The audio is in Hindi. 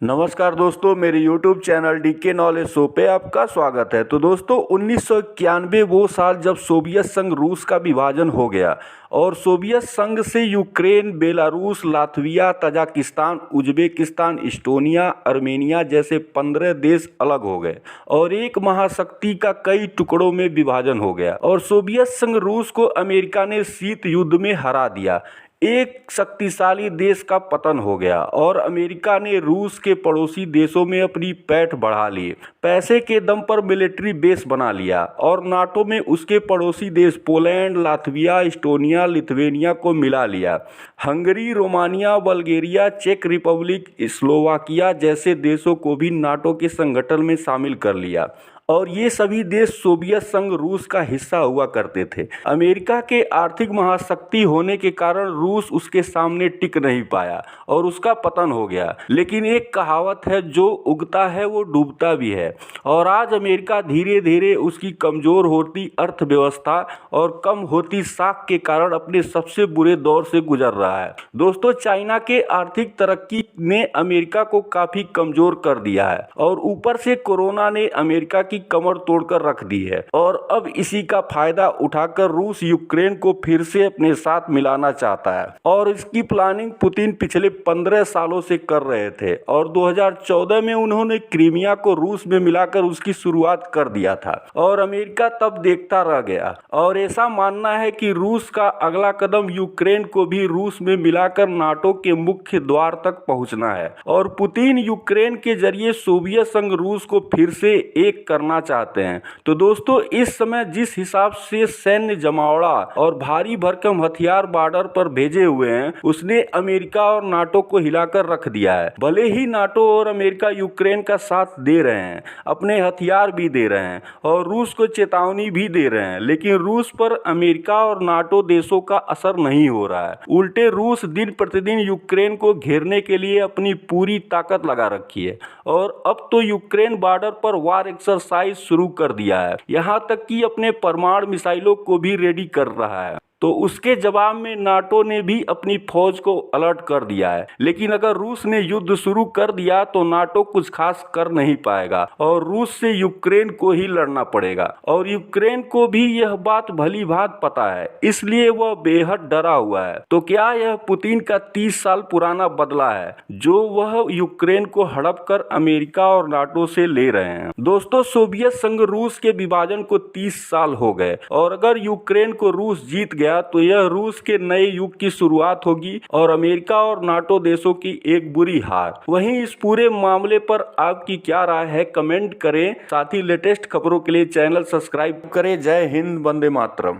नमस्कार दोस्तों, मेरे YouTube channel DK knowledge show पे आपका स्वागत है। तो दोस्तों 1991 वो साल जब सोवियत संघ रूस का विभाजन हो गया और सोवियत संघ से Ukraine, Belarus, Latvia, Tajikistan, Uzbekistan, Estonia, Armenia जैसे 15 देश अलग हो गए और एक महाशक्ति का कई टुकड़ों में विभाजन हो गया और सोवियत संघ रूस को अमेरिका ने शीत युद्ध में हरा दिया। एक शक्तिशाली देश का पतन हो गया और अमेरिका ने रूस के पड़ोसी देशों में अपनी पैठ बढ़ा ली, पैसे के दम पर मिलिट्री बेस बना लिया और नाटो में उसके पड़ोसी देश पोलैंड, लातविया, इस्टोनिया, लिथुआनिया को मिला लिया। हंगरी, रोमानिया, बल्गेरिया, चेक रिपब्लिक, स्लोवाकिया जैसे देशों को भी नाटो के संगठन में शामिल कर लिया और ये सभी देश सोवियत संघ रूस का हिस्सा हुआ करते थे। अमेरिका के आर्थिक महाशक्ति होने के कारण रूस उसके सामने टिक नहीं पाया और उसका पतन हो गया। लेकिन एक कहावत है, जो उगता है वो डूबता भी है और आज अमेरिका धीरे धीरे उसकी कमज़ोर होती अर्थव्यवस्था और कम होती साख के कारण अपने सबसे बुरे दौर से गुजर रहा है। दोस्तों, चाइना के आर्थिक तरक्की ने अमेरिका को काफ़ी कमज़ोर कर दिया है और ऊपर से कोरोना ने अमेरिका की कमर तोड़कर रख दी है और अब इसी का फायदा उठाकर रूस यूक्रेन को फिर से अपने साथ मिलाना चाहता है और इसकी प्लानिंग पुतिन पिछले 15 सालों से कर रहे थे और 2014 में उन्होंने क्रीमिया को रूस में मिलाकर उसकी शुरुआत कर दिया था और अमेरिका तब देखता रह गया और ऐसा मानना है कि रूस का अगला कदम यूक्रेन को भी रूस में मिलाकर नाटो के मुख्य द्वार तक पहुंचना है और पुतिन यूक्रेन के जरिए सोवियत संघ रूस को फिर से एक करना चाहते हैं। तो दोस्तों, इस समय जिस हिसाब से सैन्य जमावड़ा और भारी भरकम हथियार बॉर्डर पर भेजे हुए हैं, उसने अमेरिका और नाटो को हिलाकर रख दिया है। भले ही नाटो और अमेरिका यूक्रेन का साथ दे रहे हैं, अपने हथियार भी दे रहे हैं और रूस को चेतावनी भी दे रहे हैं, लेकिन रूस पर अमेरिका और नाटो देशों का असर नहीं हो रहा है। उल्टे रूस दिन प्रतिदिन यूक्रेन को घेरने के लिए अपनी पूरी ताकत लगा रखी है और अब तो यूक्रेन बॉर्डर पर वार एक्सरसाइज शुरू कर दिया है, यहां तक कि अपने परमाणु मिसाइलों को भी रेडी कर रहा है। तो उसके जवाब में नाटो ने भी अपनी फौज को अलर्ट कर दिया है। लेकिन अगर रूस ने युद्ध शुरू कर दिया तो नाटो कुछ खास कर नहीं पाएगा और रूस से यूक्रेन को ही लड़ना पड़ेगा और यूक्रेन को भी यह बात भली भांति पता है, इसलिए वह बेहद डरा हुआ है। तो क्या यह पुतिन का 30 साल पुराना बदला है जो वह यूक्रेन को हड़प कर अमेरिका और नाटो से ले रहे हैं? दोस्तों, सोवियत संघ रूस के विभाजन को 30 साल हो गए और अगर यूक्रेन को रूस जीत गया तो यह रूस के नए युग की शुरुआत होगी और अमेरिका और नाटो देशों की एक बुरी हार। वहीं इस पूरे मामले पर आपकी क्या राय है, कमेंट करें। साथ ही लेटेस्ट खबरों के लिए चैनल सब्सक्राइब करें। जय हिंद, वंदे मातरम।